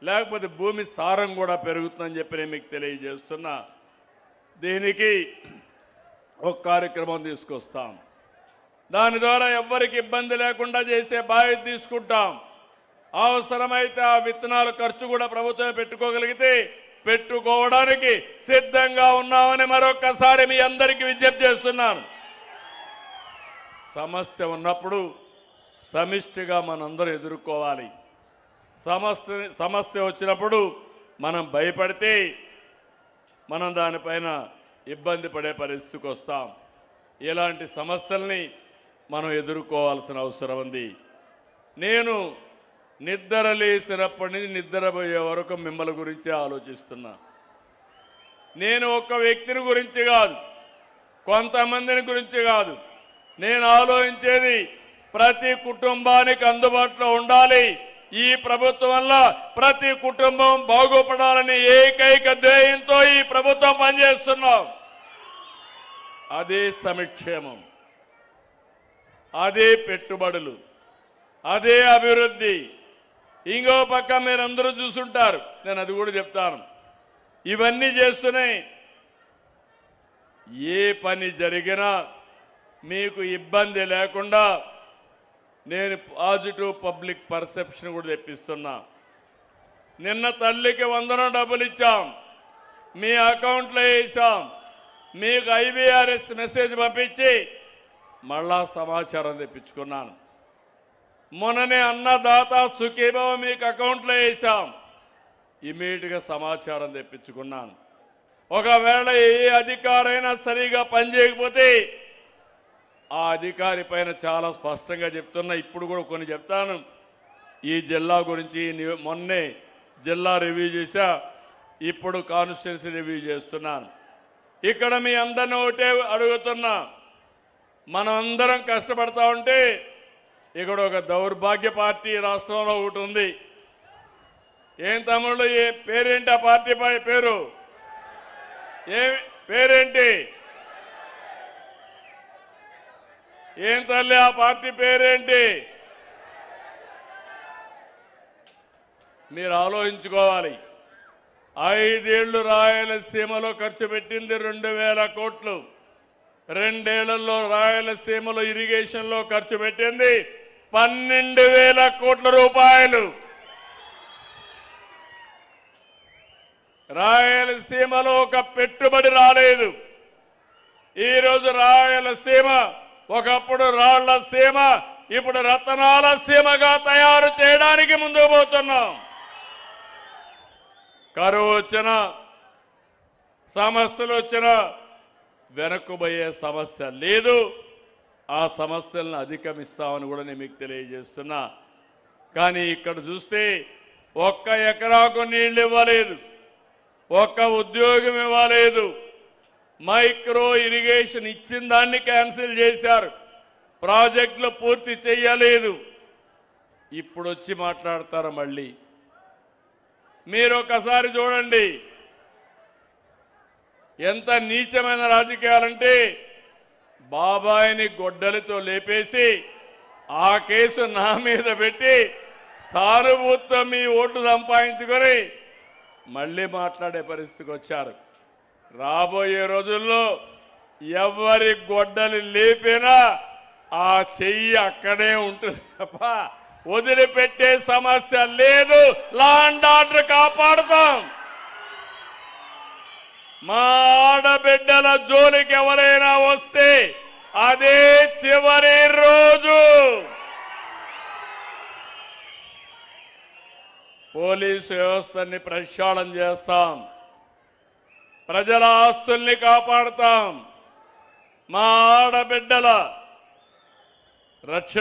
లేకపోతే భూమి సారం కూడా పెరుగుతుందని చెప్పి నేను మీకు తెలియజేస్తున్నా. దీనికి ఒక కార్యక్రమం తీసుకొస్తాం. దాని ద్వారా ఎవ్వరికి ఇబ్బంది లేకుండా చేసే బాధ్యత తీసుకుంటాం. అవసరమైతే ఆ విత్తనాల ఖర్చు కూడా ప్రభుత్వమే పెట్టుకోగలిగితే పెట్టుకోవడానికి సిద్ధంగా ఉన్నామని మరొకసారి మీ అందరికీ విజ్ఞప్తి చేస్తున్నాను. సమస్య ఉన్నప్పుడు సమిష్టిగా మనందరూ ఎదుర్కోవాలి. సమస్య వచ్చినప్పుడు మనం భయపడితే మనం దానిపైన ఇబ్బంది పడే పరిస్థితికి వస్తాం. ఇలాంటి సమస్యల్ని మనం ఎదుర్కోవాల్సిన అవసరం ఉంది. నేను నిద్ర లేచినప్పటి నుంచి నిద్రపోయే వరకు మిమ్మల్ని గురించి ఆలోచిస్తున్నా. నేను ఒక్క వ్యక్తిని గురించి కాదు, కొంతమందిని గురించి కాదు, నేను ఆలోచించేది ప్రతి కుటుంబానికి అందుబాటులో ఉండాలి. ఈ ప్రభుత్వం వల్ల ప్రతి కుటుంబం బాగుపడాలని ఏకైక ధ్యేయంతో ఈ ప్రభుత్వం పనిచేస్తున్నాం. అదే సంక్షేమం, అదే పెట్టుబడులు, అదే అభివృద్ధి. ఇంకో పక్క మీరందరూ చూసుంటారు, నేను అది కూడా చెప్తాను. ఇవన్నీ చేస్తున్నాయి. ఏ పని జరిగినా మీకు ఇబ్బంది లేకుండా నేను పాజిటివ్ పబ్లిక్ పర్సెప్షన్ కూడా తెప్పిస్తున్నా. నిన్న తల్లికి 100 డబ్బులు ఇచ్చాం, మీ అకౌంట్లో వేసాం. మీకు ఐవీఆర్ఎస్ మెసేజ్ పంపించి మళ్ళా సమాచారం తెప్పించుకున్నాను. మొన్ననే అన్నదాత సుఖీభవ మీకు అకౌంట్లో వేసాం, ఇమీడియట్గా సమాచారం తెప్పించుకున్నాను. ఒకవేళ ఏ అధికారైనా సరిగా పనిచేయకపోతే ఆ అధికారి పైన చాలా స్పష్టంగా చెప్తున్నా. ఇప్పుడు కూడా కొన్ని చెప్తాను. ఈ జిల్లా గురించి మొన్నే జిల్లా రివ్యూ చేశా, ఇప్పుడు కాన్స్టిట్యున్సీ రివ్యూ చేస్తున్నాను. ఇక్కడ మీ అందరిని ఒకటే అడుగుతున్నా, మనం అందరం కష్టపడతా ఉంటే ఇక్కడ ఒక దౌర్భాగ్య పార్టీ రాష్ట్రంలో ఒకటి ఉంది. ఏం తమ్ముళ్ళు, ఏ పేరేంటి ఆ పార్టీ పేరు? ఏ పేరేంటి? ఏం తల్లి ఆ పార్టీ పేరేంటి? మీరు ఆలోచించుకోవాలి. 5 ఏళ్లు రాయలసీమలో ఖర్చు పెట్టింది 2000 కోట్లు. 2 ఏళ్లలో రాయలసీమలో ఇరిగేషన్లో ఖర్చు పెట్టింది 12,000 కోట్ల రూపాయలు. రాయలసీమలో ఒక పెట్టుబడి రాలేదు. ఈరోజు రాయలసీమ ఒకప్పుడు రాళ్ల సీమ, ఇప్పుడు రతనాల సీమగా తయారు చేయడానికి ముందుకు పోతున్నాం. కరువు వచ్చినా, సమస్యలు వచ్చినా వెనక్కుపోయే సమస్య లేదు. ఆ సమస్యలను అధిగమిస్తామని కూడా నేను మీకు తెలియజేస్తున్నా. కానీ ఇక్కడ చూస్తే 1 ఎకరాకు నీళ్లు ఇవ్వలేదు, 1 ఉద్యోగం ఇవ్వలేదు. మైక్రో ఇరిగేషన్ ఇచ్చిన దాన్ని క్యాన్సిల్ చేశారు, ప్రాజెక్టులు పూర్తి చేయలేదు. ఇప్పుడు వచ్చి మాట్లాడతారు మళ్ళీ. మీరు ఒకసారి చూడండి ఎంత నీచమైన రాజకీయాలంటే, బాబాయిని గొడ్డలితో లేపేసి ఆ కేసు నా మీద పెట్టి సానుభూతితో మీ ఓట్లు సంపాదించుకొని మళ్ళీ మాట్లాడే పరిస్థితికి వచ్చారు. రాబోయే రోజుల్లో ఎవరి గొడ్డలి లేపినా ఆ చెయ్యి అక్కడే ఉంటుంది తప్ప వదిలిపెట్టే సమస్య లేదు. లా అండ్ ఆర్డర్ కాపాడుతాం. మా ఆడబిడ్డల జోలికి ఎవరైనా వస్తే అదే చివరి రోజు. పోలీసు వ్యవస్థని ప్రక్షాళన చేస్తాం, ప్రజల ఆస్తుల్ని కాపాడుతాం, మా ఆడబిడ్డల రక్షణ